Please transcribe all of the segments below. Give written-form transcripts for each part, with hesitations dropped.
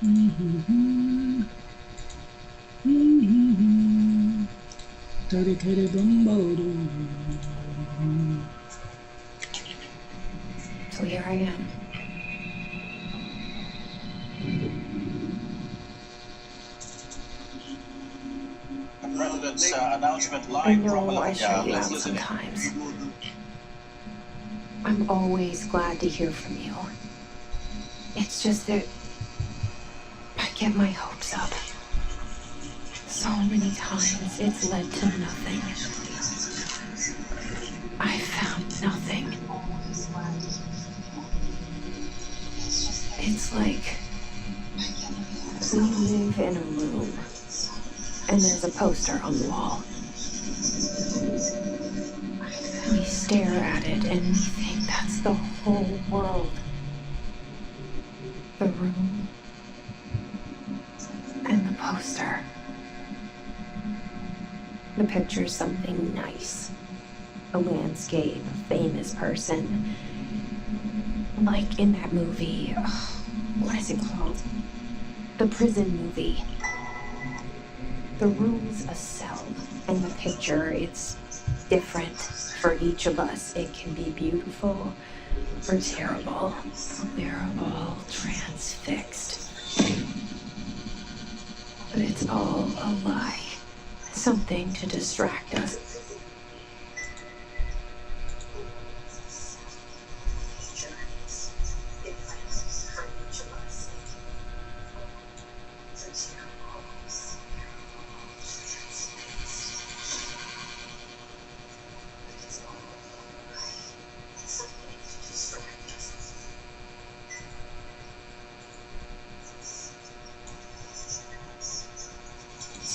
So here I am. President's announcement I live from know I Bologna. shut you Let's out listen in. sometimes. I'm always glad to hear from you. It's just that I get my hopes up. So many times it's led to nothing. I found nothing. It's like we live in a room and there's a poster on the wall. We stare at it and we think that's the whole world. The room and the poster. The picture's something nice. A landscape, a famous person. Like in that movie, what is it called? The prison movie. The room's a cell, and the picture, it's different for each of us. It can be beautiful or terrible. We're all transfixed. But it's all a lie. Something to distract us.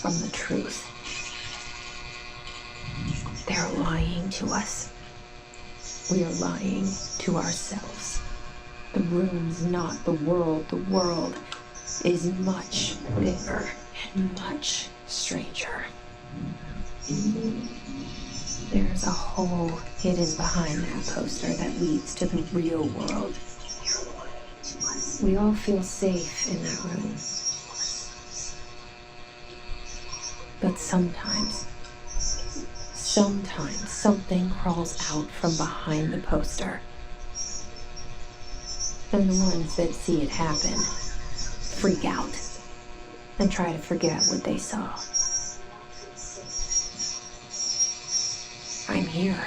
From the truth. They're lying to us. We are lying to ourselves. The room's not the world. The world is much bigger and much stranger. There's a hole hidden behind that poster that leads to the real world. We all feel safe in that room. But sometimes something crawls out from behind the poster. And the ones that see it happen freak out and try to forget what they saw. I'm here.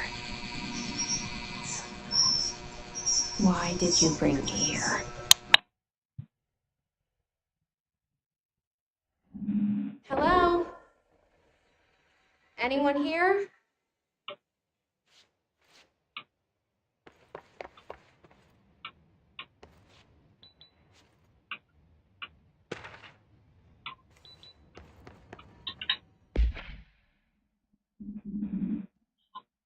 Why did you bring me here? Hello? Anyone here?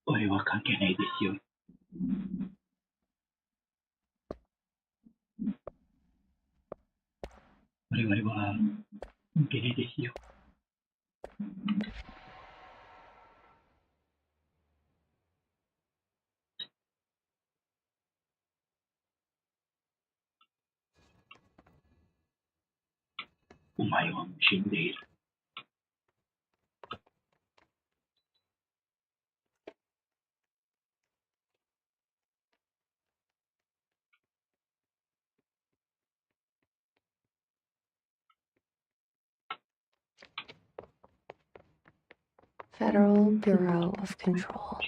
俺は関係ないですよ。我々は関係ないですよ。お前は死んでいる。Federal Bureau of Control.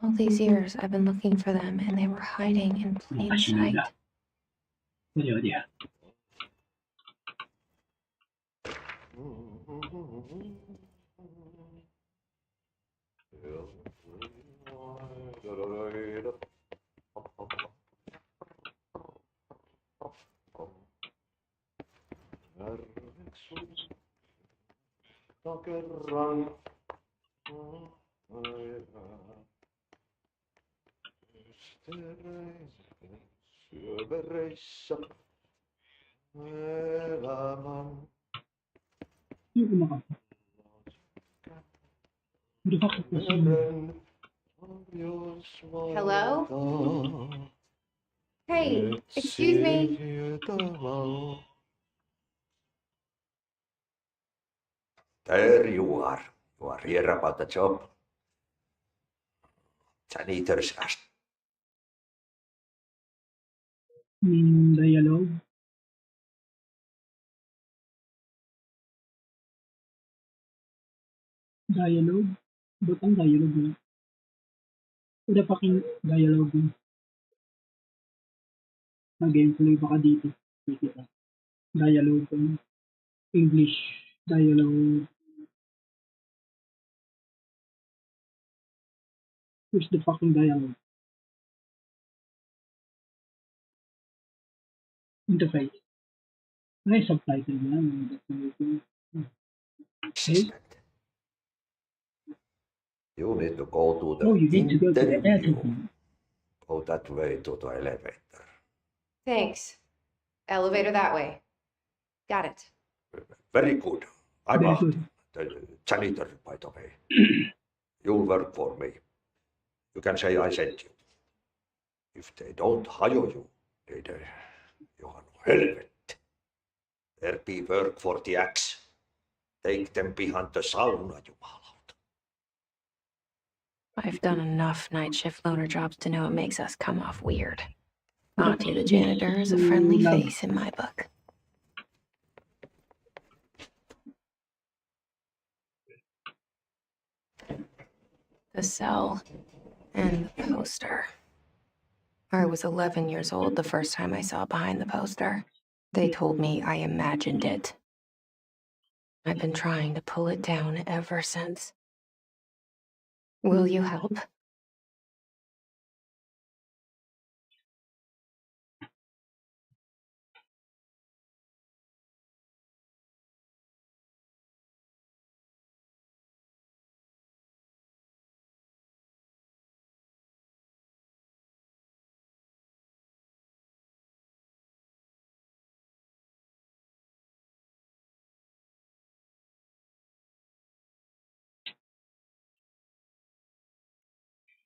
All these years I've been looking for them and they were hiding in plain sight. それよりや。Hello? Hey, excuse me. There you are. You are here about the job. Janitor's asked. Dialogue. Dialogue? Ba't ang dialogue na? Wala fucking dialogue na. Mag-gameplay baka dito. Dito. Dialogue. English. Dialogue. Where's the fucking dialogue? Interface. Ay, subtitle yan. Assistant. You need to go to the Oh, you need to go to the interview. interview. Go that way to the elevator. Thanks. Elevator that way. Got it. Very good. I'm Very Martin, good. the janitor, by the way. You'll work for me. You can say I sent you. If they don't hire you, you are no helmet. There be work for the axe. Take them behind the sauna, you malot. I've done enough night shift loner jobs to know it makes us come off weird. Auntie the janitor is a friendly face in my book. The cell and the poster. I was 11 years old the first time I saw behind the poster. They told me I imagined it. I've been trying to pull it down ever since. Will you help?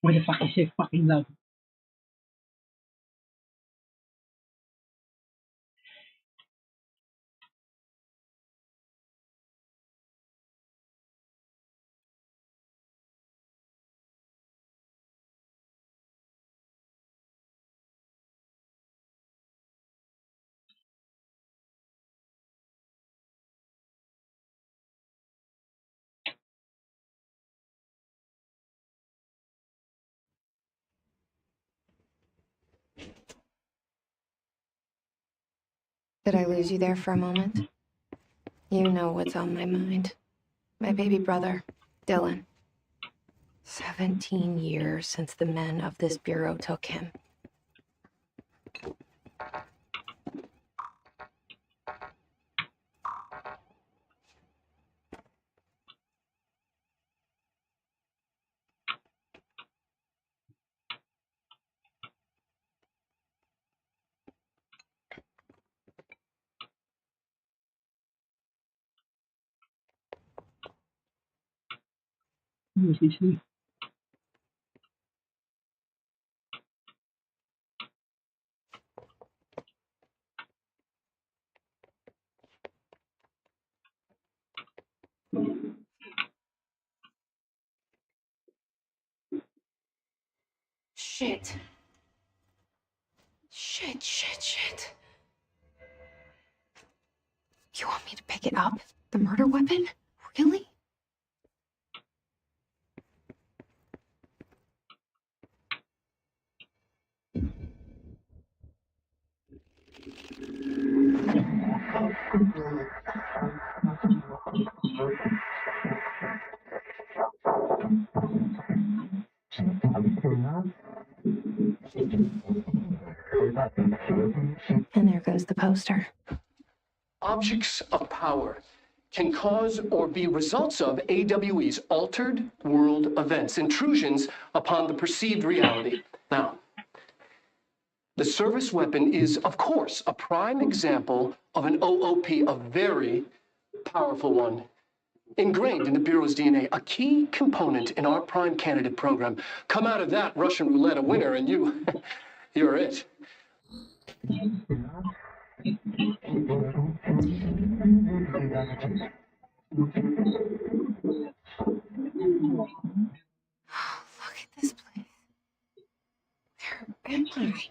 Why the fuck is it fucking loud? Did I lose you there for a moment? You know what's on my mind. My baby brother, Dylan. 17 years since the men of this bureau took him. Who is this? Shit. Shit. You want me to pick it up? The murder weapon? Really? And there goes the poster. Objects of power can cause or be results of AWE's altered world events, intrusions upon the perceived reality. Now, the service weapon is, of course, a prime example of an OOP, a very powerful one, ingrained in the Bureau's DNA, a key component in our prime candidate program. Come out of that Russian roulette a winner and you're it. Look at this place. Where am I?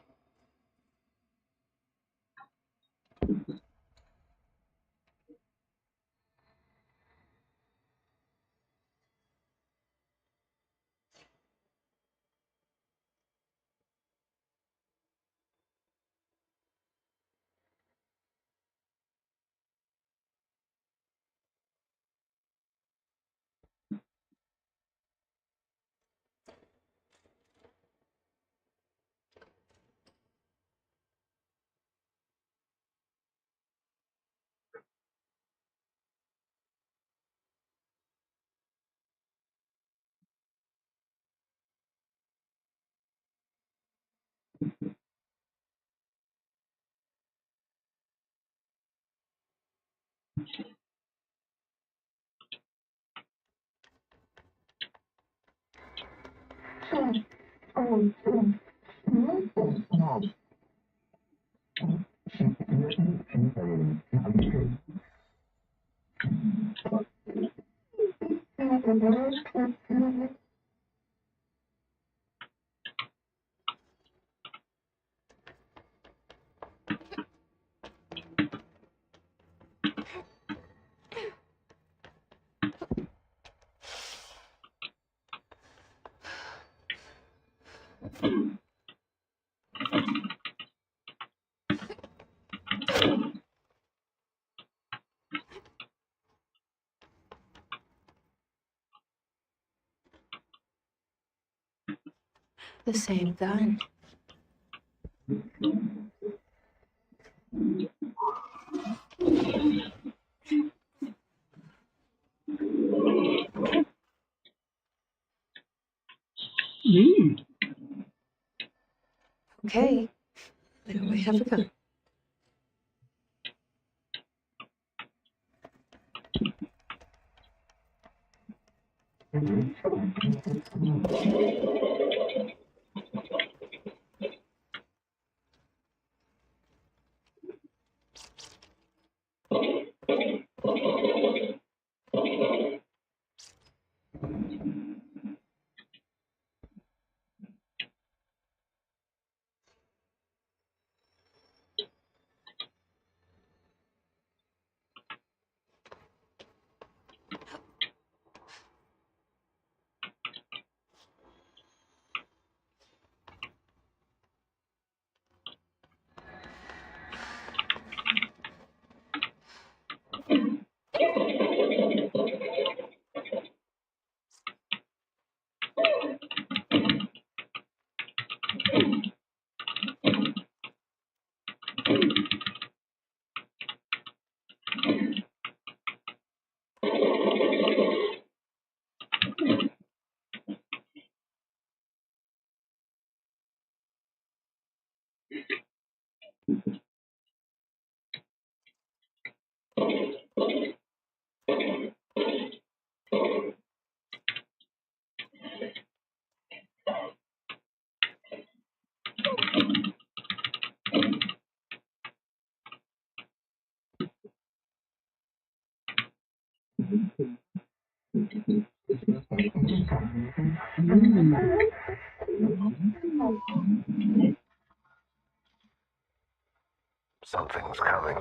The same gun. Mm. Okay. Now I have a gun. Something's coming.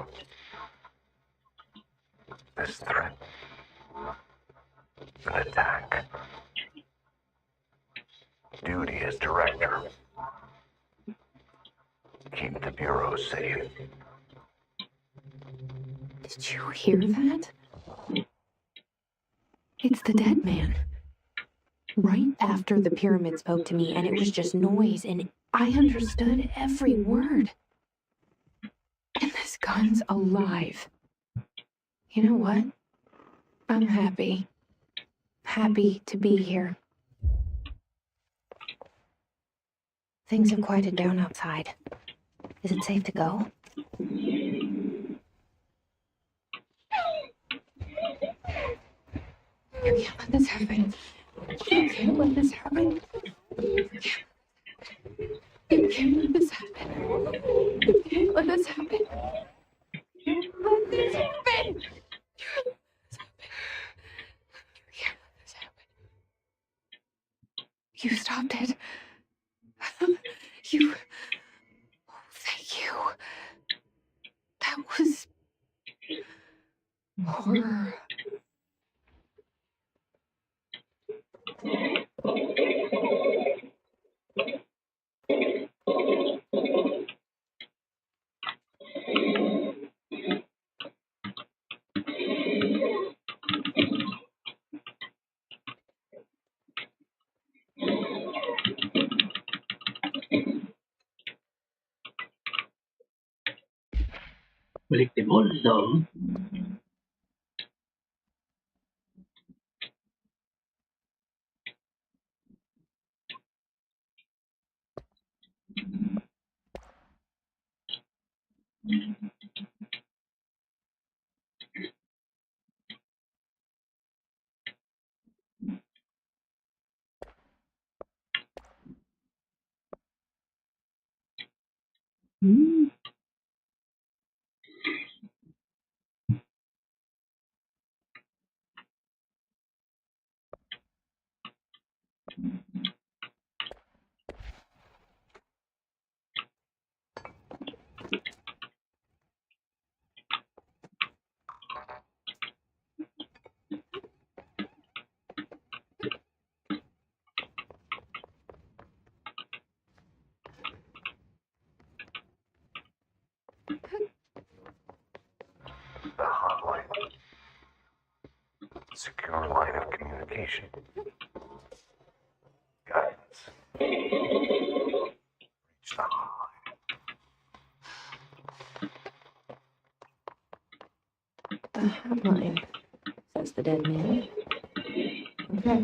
This threat. An attack. Duty as director. Keep the Bureau safe. Did you hear that? It's the dead man. Right after the pyramid spoke to me, and it was just noise, and I understood every word. And this gun's alive. You know what? I'm happy. Happy to be here. Things have quieted down outside. Is it safe to go? You can't let this happen. You can't let this happen. You can't let this happen. You can't let this happen. You can't let this happen. horror. Balik de mundo. Hmm. The hotline. Secure line of communication. Guidance. Reach the hotline. The hotline, says the dead man. Okay.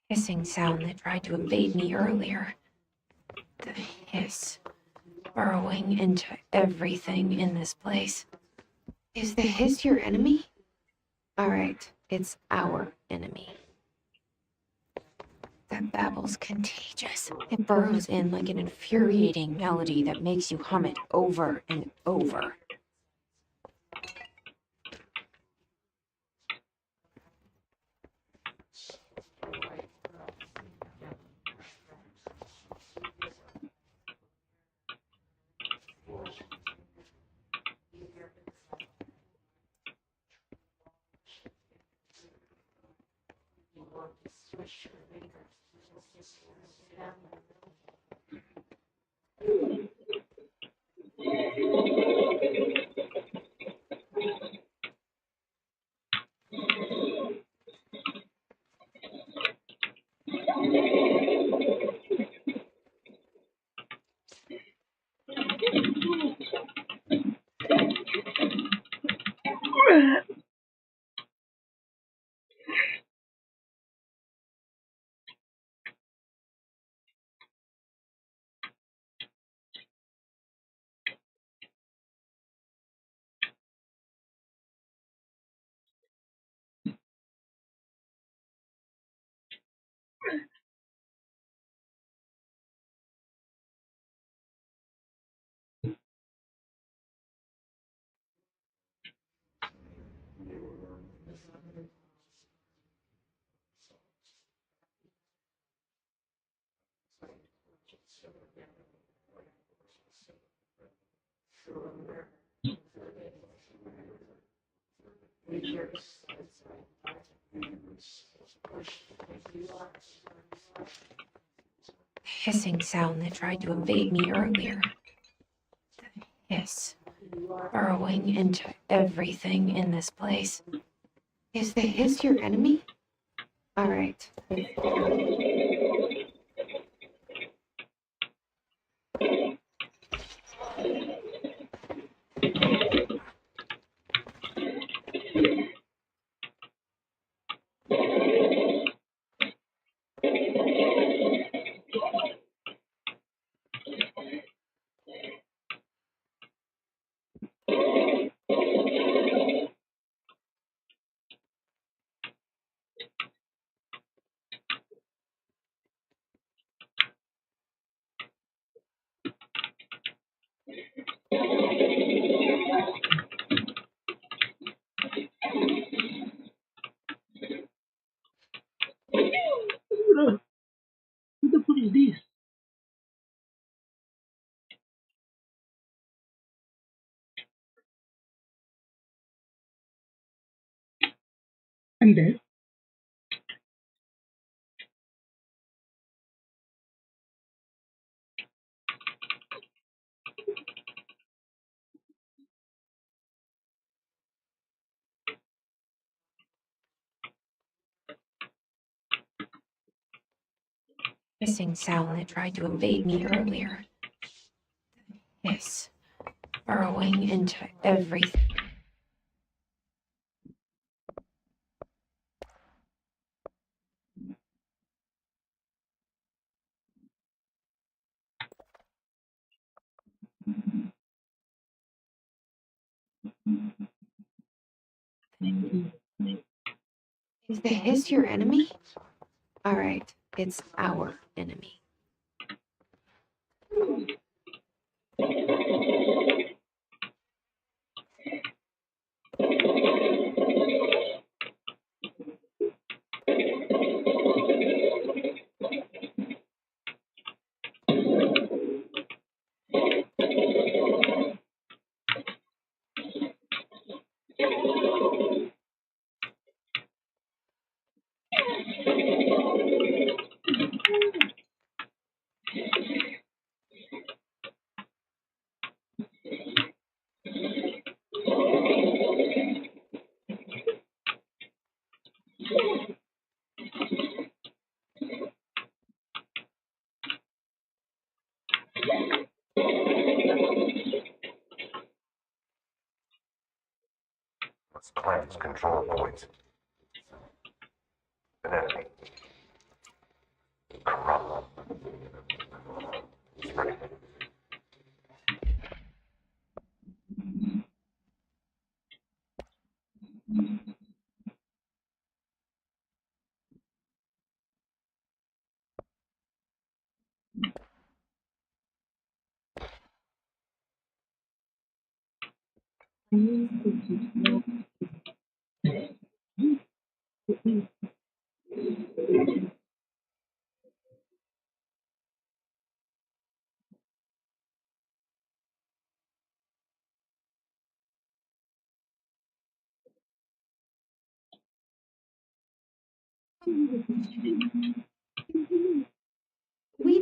Hissing sound that tried to invade me earlier. The hiss burrowing into everything in this place. Is the hiss your enemy? All right, it's our enemy. That babble's contagious. It burrows in like an infuriating melody that makes you hum it over and over. Hissing sound that tried to invade me earlier. The hiss, burrowing into everything in this place. Is the hiss your enemy? Alright. Bro, who the fuck is this? And then, Hissing sound that tried to invade me earlier. The hiss, burrowing into everything. thank you. Is the hiss your enemy? Alright, it's our enemy. Let's plant its control points. An enemy. Corrupt. It's ready. We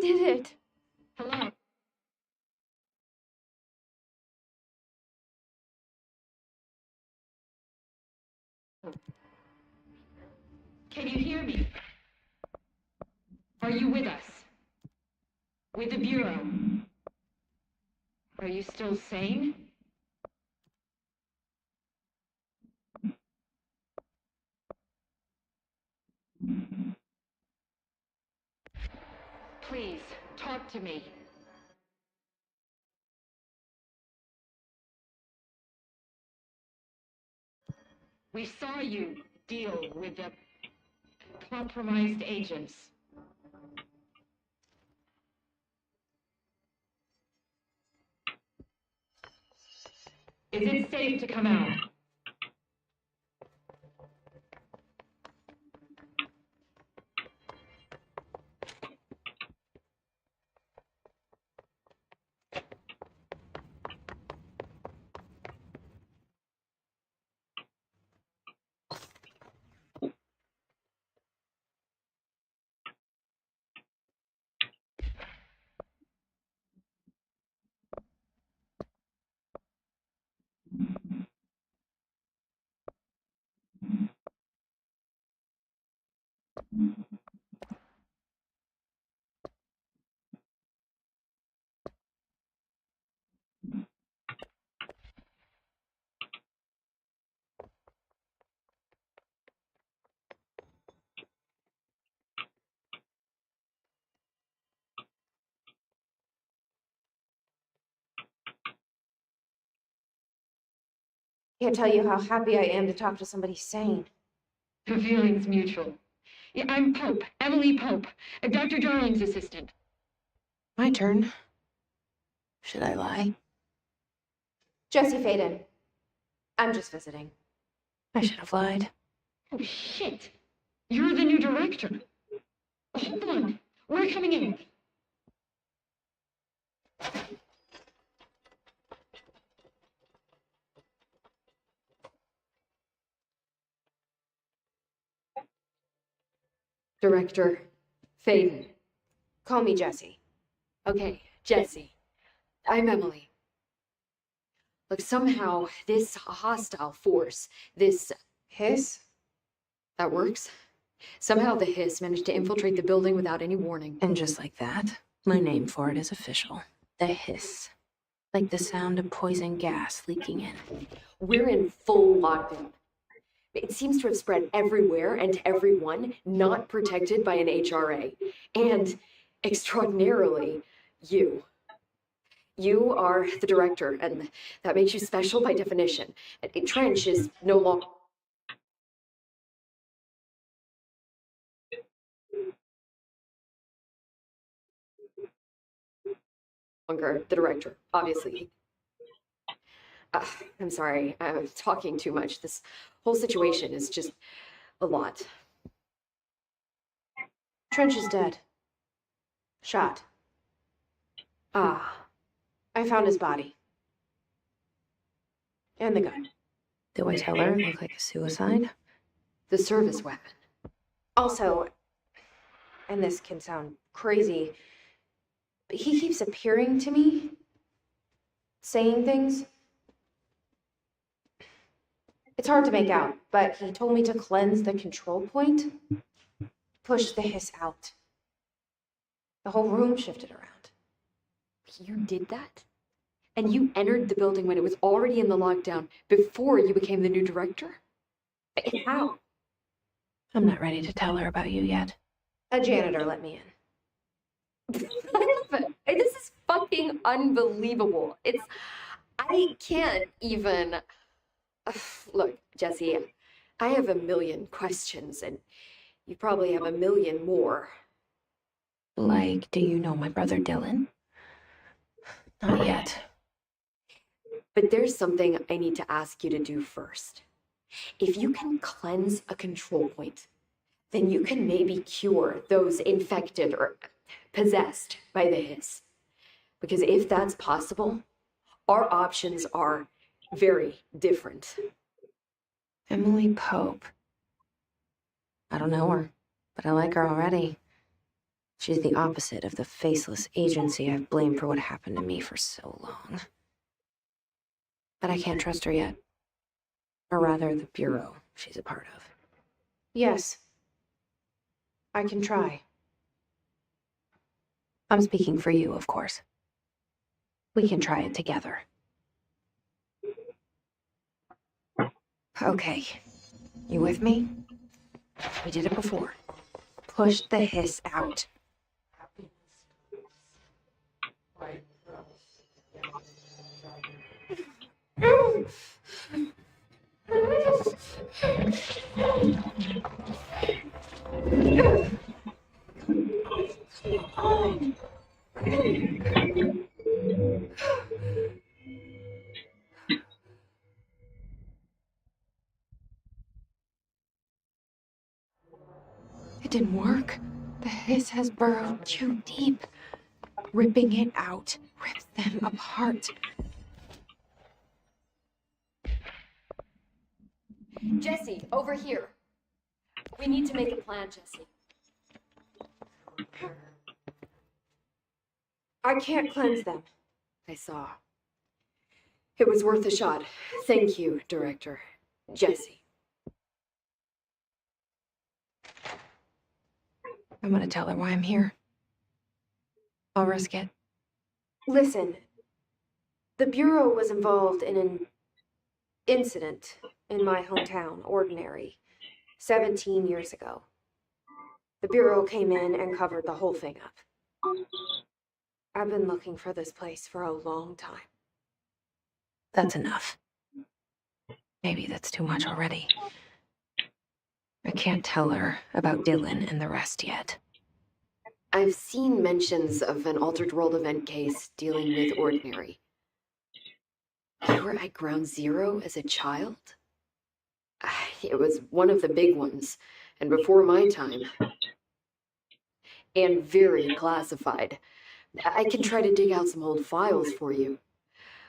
did it. Hello? Can you hear me? Are you with us? With the Bureau? Are you still sane? Please, talk to me. We saw you deal with the compromised agents. Is it safe to come out? Can't tell you how happy I am to talk to somebody sane. The feeling's mutual. Yeah, I'm Pope, Emily Pope, Dr. Darling's assistant. My turn. Should I lie? Jesse Faden. I'm just visiting. I should have lied. Oh, shit. You're the new director. Hold on. We're coming in. Director Faden. Call me Jesse. Okay, Jesse. I'm Emily. Look, somehow this hostile force, this Hiss? that works. Somehow the hiss managed to infiltrate the building without any warning. And just like that, my name for it is official. The hiss. Like the sound of poison gas leaking in. We're in full lockdown. It seems to have spread everywhere and to everyone not protected by an HRA. And extraordinarily, you. You are the director, and that makes you special by definition. Trench is no longer the director, obviously. I'm sorry, I'm talking too much. This whole situation is just a lot. Trench is dead. Shot. Ah, I found his body. And the gun. Do I tell her it looked like a suicide? the service weapon. Also, and this can sound crazy, but he keeps appearing to me, saying things. It's hard to make out, but he told me to cleanse the control point, push the hiss out. The whole room shifted around. You did that? And you entered the building when it was already in the lockdown before you became the new director? How? I'm not ready to tell her about you yet. A janitor let me in. This is fucking unbelievable. I can't even. Look, Jesse, I have a million questions, and you probably have a million more. Like, do you know my brother Dylan? Not yet. But there's something I need to ask you to do first. If you can cleanse a control point, then you can maybe cure those infected or possessed by the hiss. Because if that's possible, our options are very different. Emily Pope. I don't know her, but I like her already. She's the opposite of the faceless agency I've blamed for what happened to me for so long. But I can't trust her yet. Or rather, the Bureau she's a part of. Yes. I can try. I'm speaking for you, of course. We can try it together. Okay. You with me? We did it before. Push the hiss out. It didn't work. The hiss has burrowed too deep. Ripping it out rips them apart. Jesse, over here. We need to make a plan, Jesse. I can't cleanse them. I saw. It was worth a shot. Thank you, Director. Jesse. I'm gonna tell her why I'm here. I'll risk it. Listen, the Bureau was involved in an incident in my hometown, Ordinary, 17 years ago. The Bureau came in and covered the whole thing up. I've been looking for this place for a long time. That's enough. Maybe that's too much already. I can't tell her about Dylan and the rest yet. I've seen mentions of an Altered World event case dealing with Ordinary. You were at Ground Zero as a child? It was one of the big ones, and before my time. And very classified. I can try to dig out some old files for you.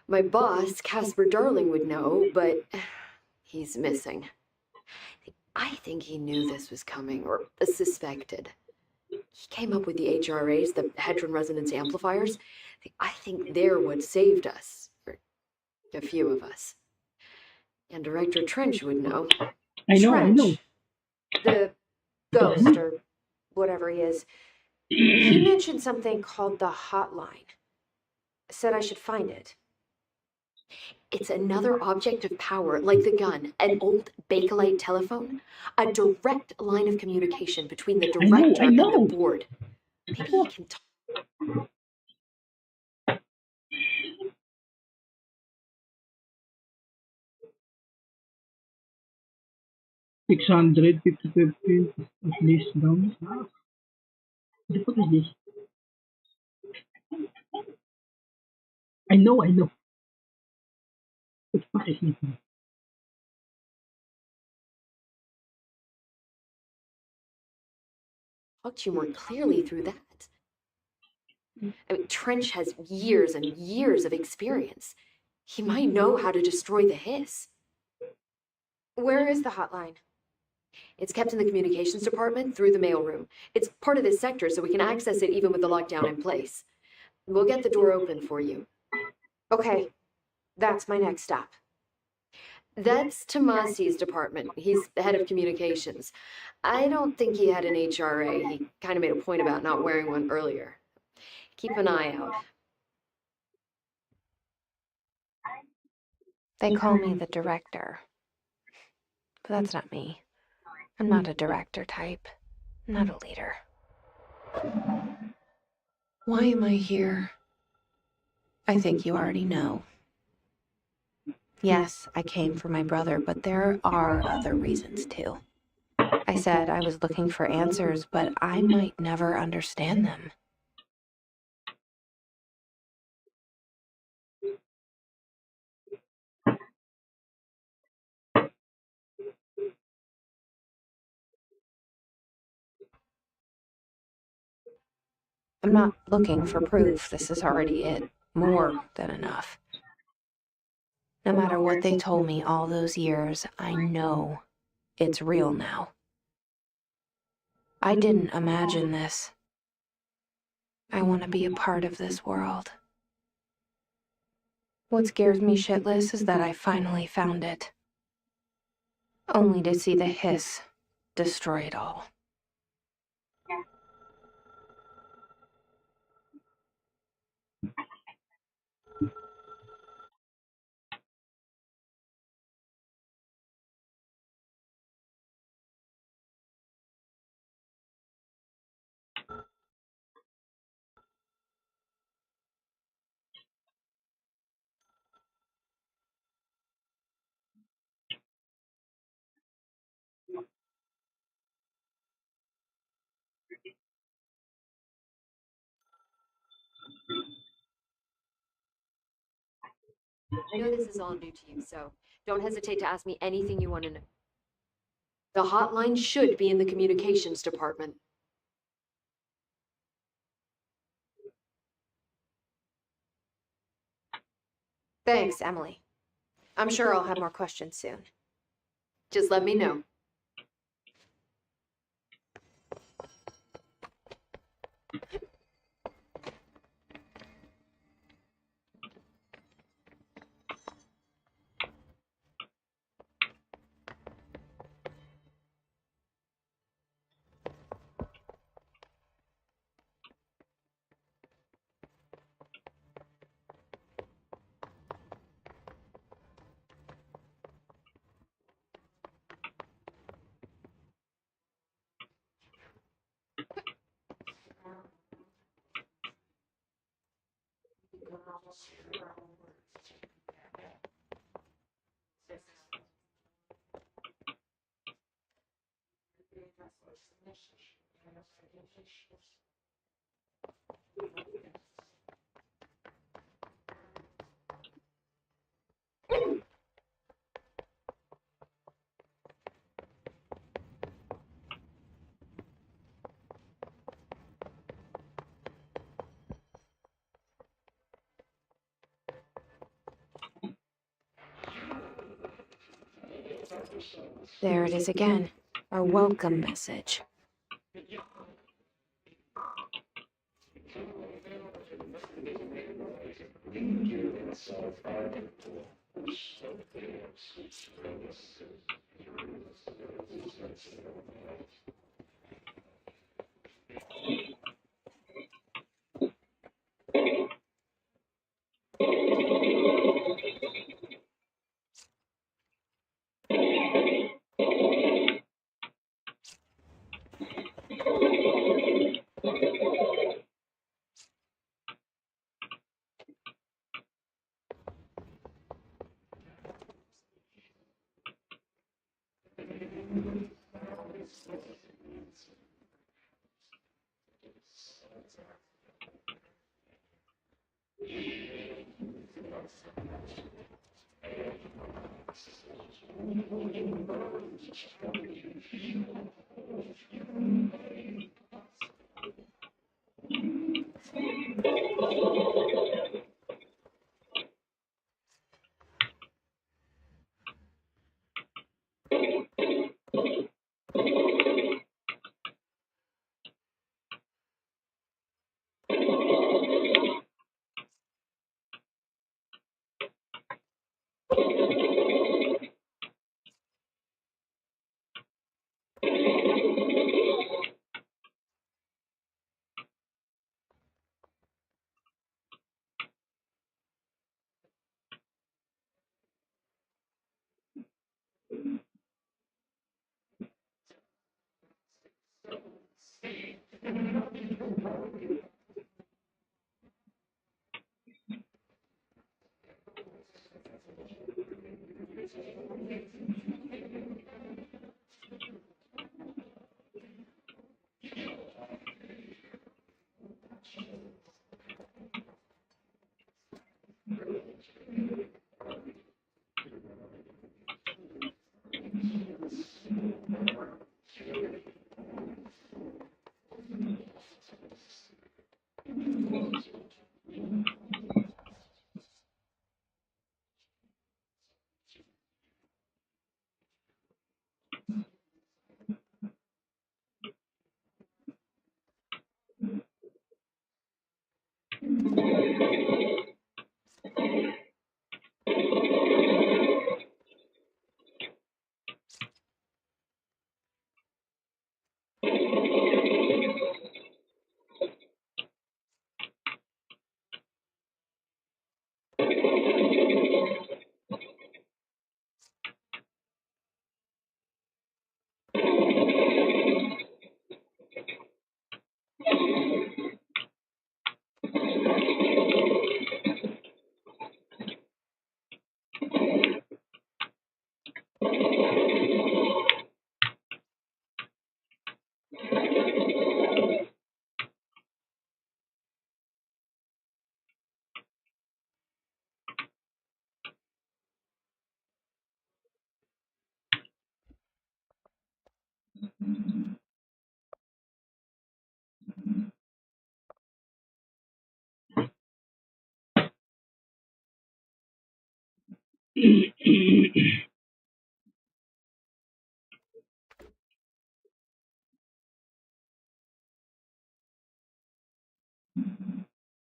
My boss, Casper Darling, would know, but he's missing. I think he knew this was coming, or suspected. He came up with the HRAs, the Hedron Resonance Amplifiers. I think they're what saved us, or a few of us. And Director Trench would know. I know. The ghost, or whatever he is. He mentioned something called the hotline. Said I should find it. It's another object of power, like the gun, an old Bakelite telephone, a direct line of communication between the director and the board. Maybe he can talk. 655 at least down. What is this? I know. What the fuck is this? Talk to you more clearly through that. I mean, Trench has years and years of experience. He might know how to destroy the hiss. Where is the hotline? It's kept in the communications department through the mailroom. It's part of this sector, so we can access it even with the lockdown in place. We'll get the door open for you. Okay, that's my next stop. That's Tomasi's department. He's the head of communications. I don't think he had an HRA. He kind of made a point about not wearing one earlier. Keep an eye out. They call me the director. But that's not me. I'm not a director type. I'm not a leader. Why am I here? I think you already know. Yes, I came for my brother, but there are other reasons too. I said I was looking for answers, but I might never understand them. I'm not looking for proof. This is already it. More than enough. No matter what they told me all those years, I know it's real now. I didn't imagine this. I want to be a part of this world. What scares me shitless is that I finally found it. Only to see the hiss destroy it all. I know this is all new to you, so don't hesitate to ask me anything you want to know. The hotline should be in the communications department. Thanks, Emily. I'm sure I'll have more questions soon. Just let me know. There it is again. Our welcome message.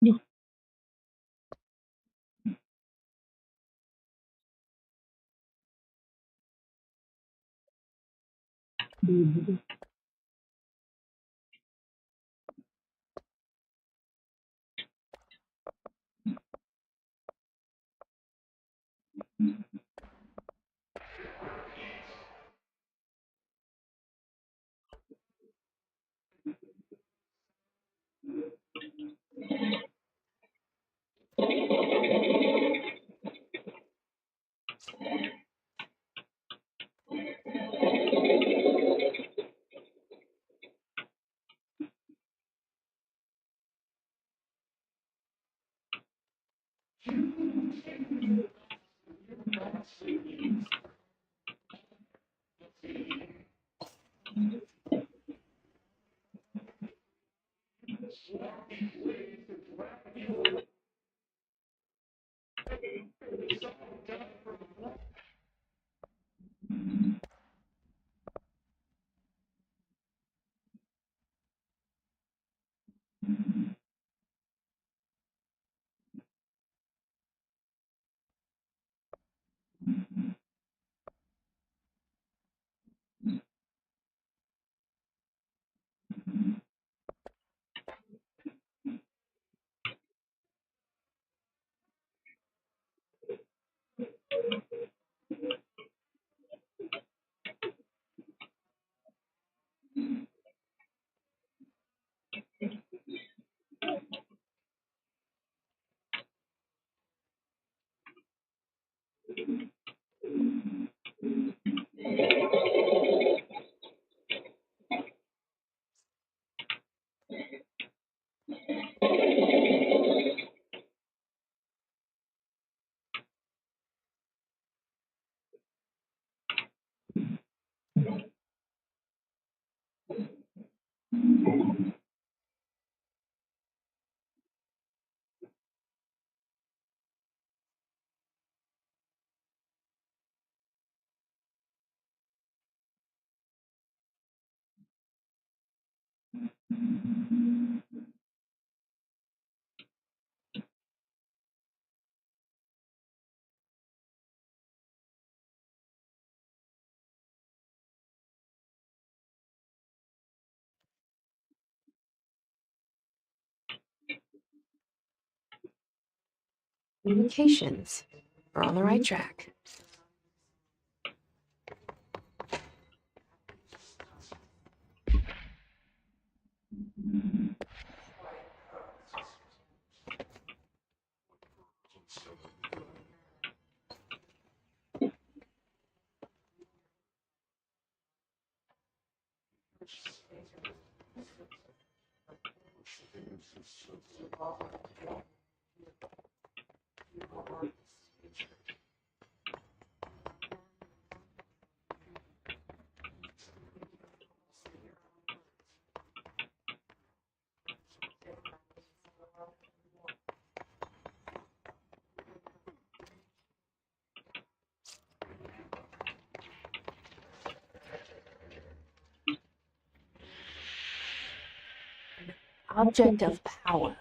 Yuh, bobo ko. Communications. We're on the right track. object of power.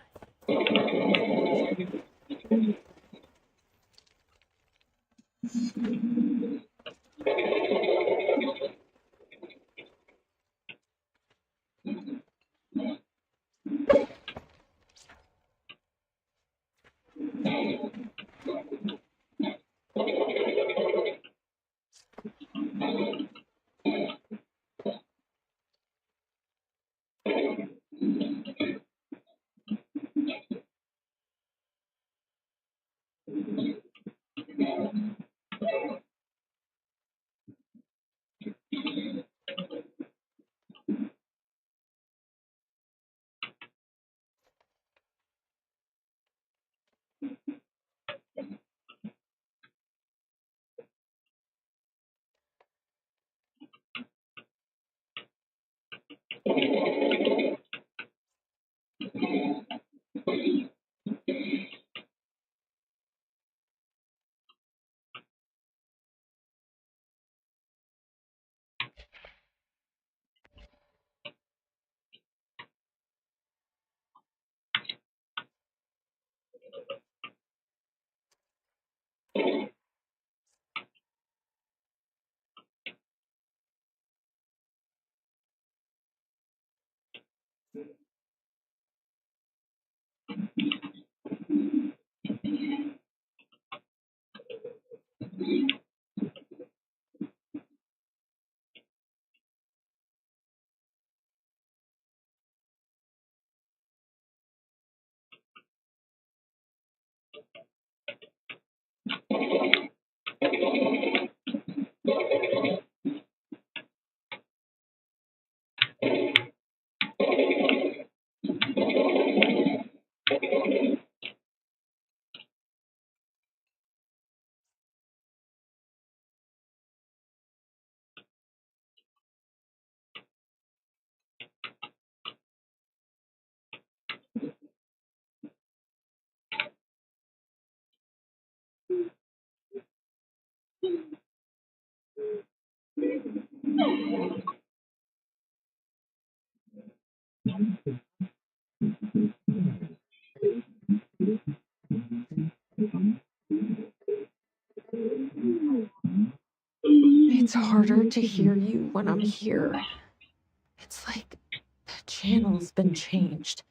It's harder to hear you when I'm here. It's like the channel's been changed.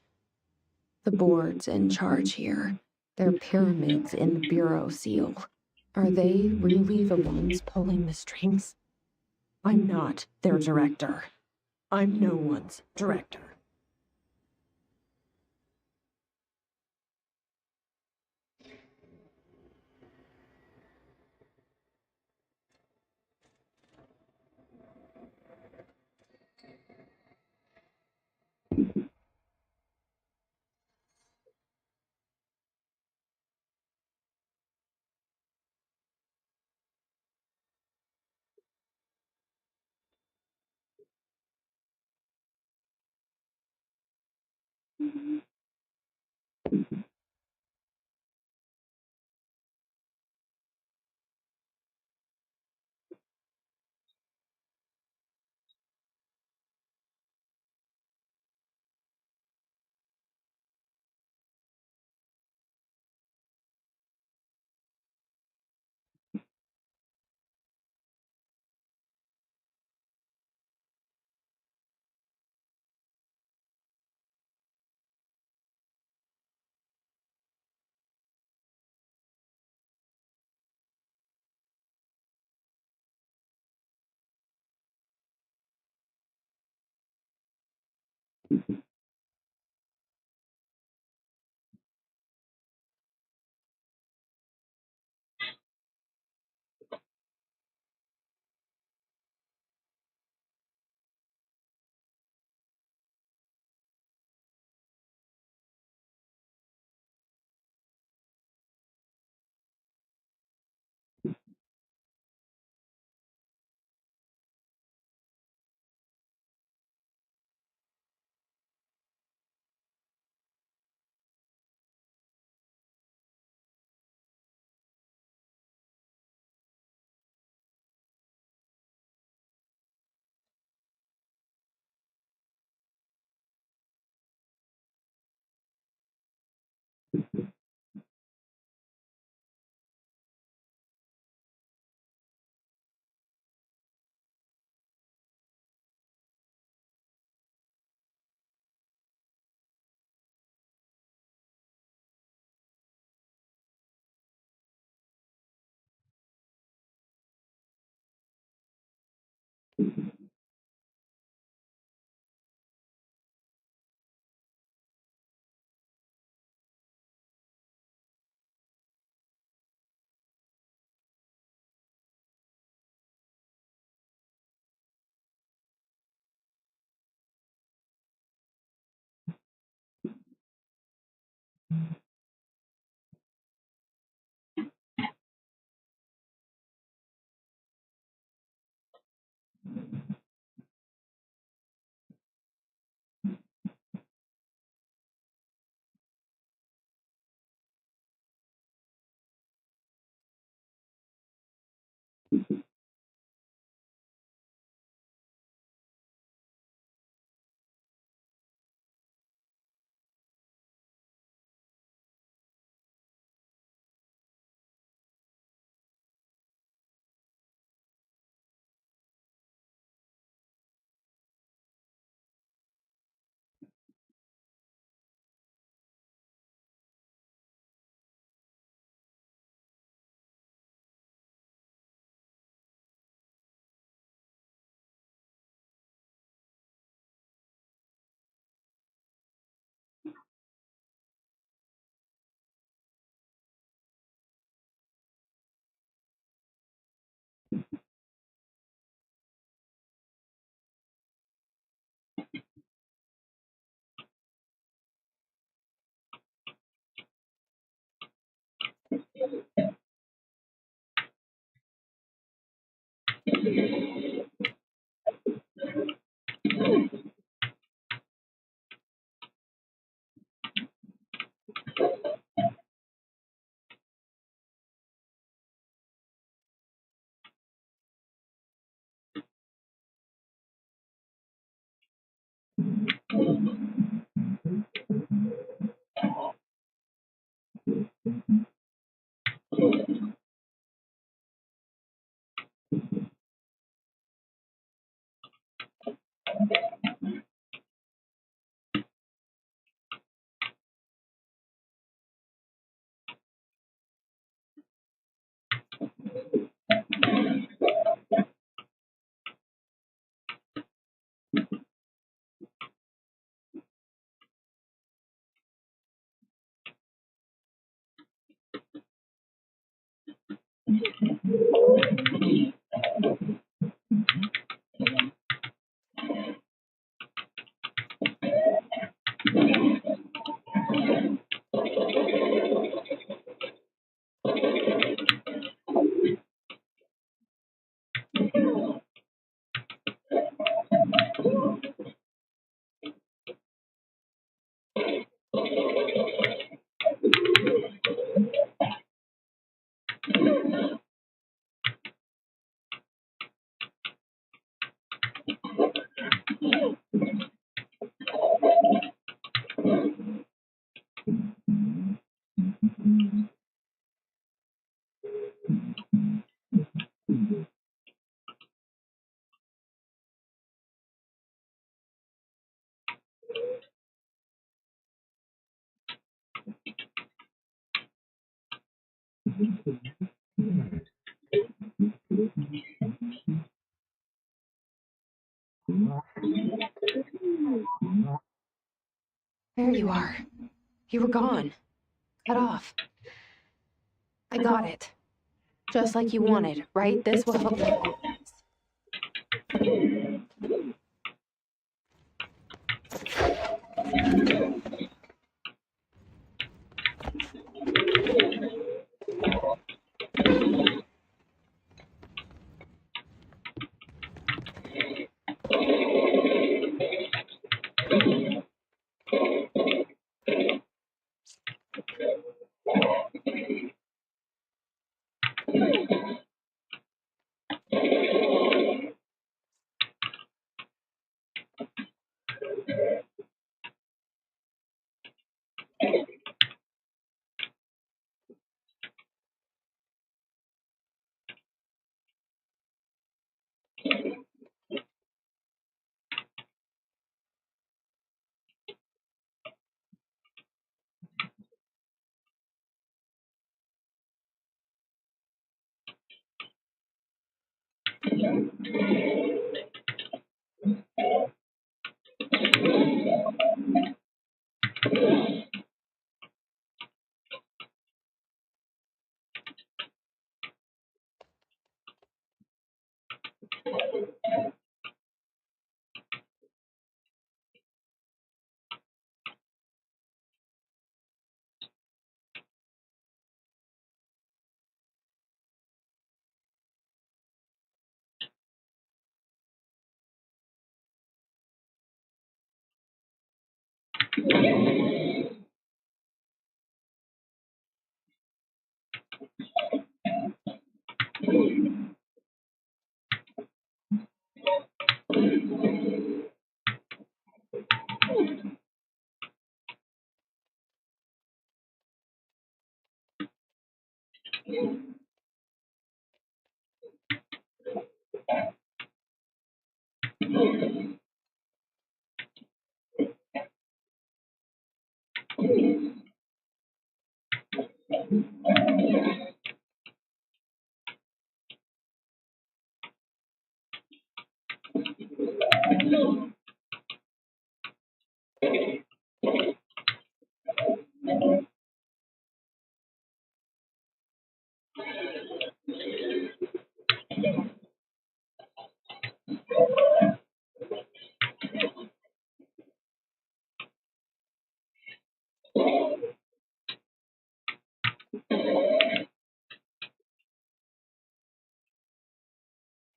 The board's in charge here. They're pyramids in the Bureau seal. Are they really the ones pulling the strings? I'm not their director. I'm no one's director. There you are. You were gone. Cut off. I got it. Just like you wanted, right? This will help you.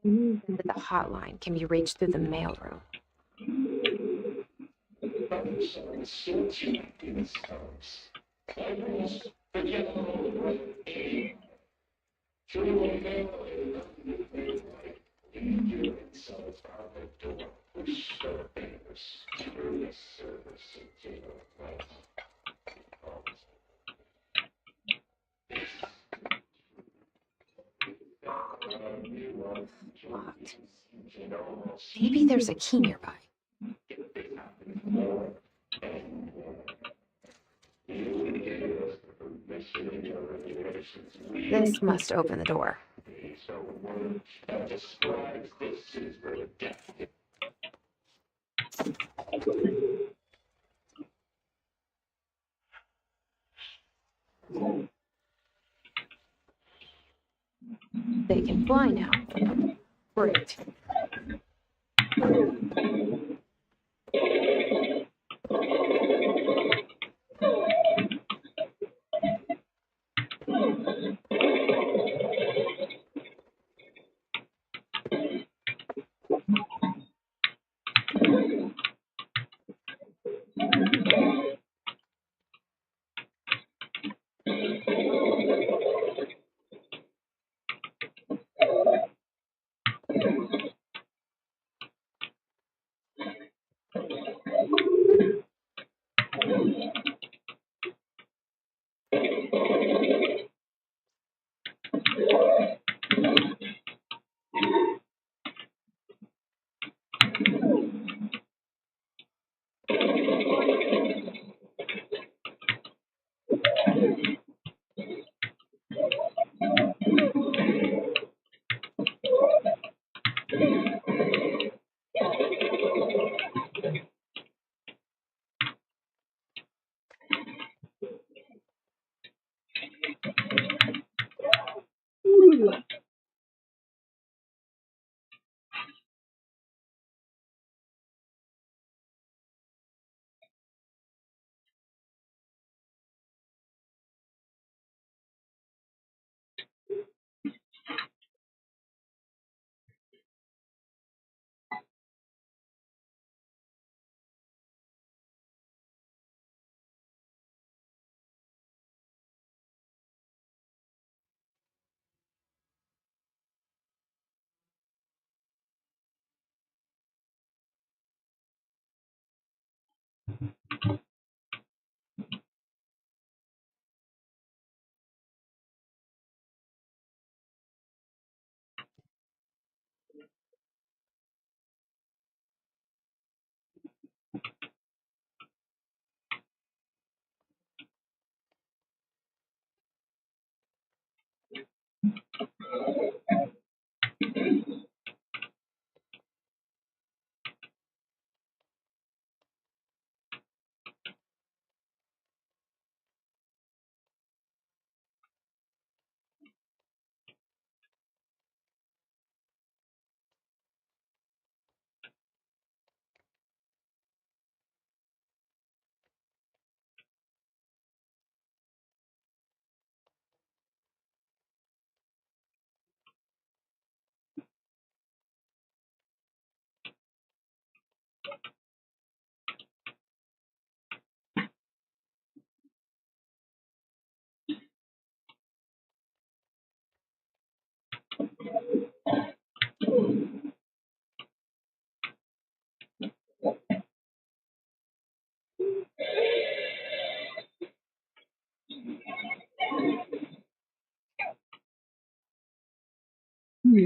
That the hotline can be reached through the mailroom. Locked. Maybe there's a key nearby. This must open the door. They can fly now. Great.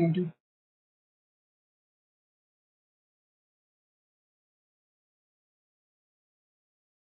Ano yun?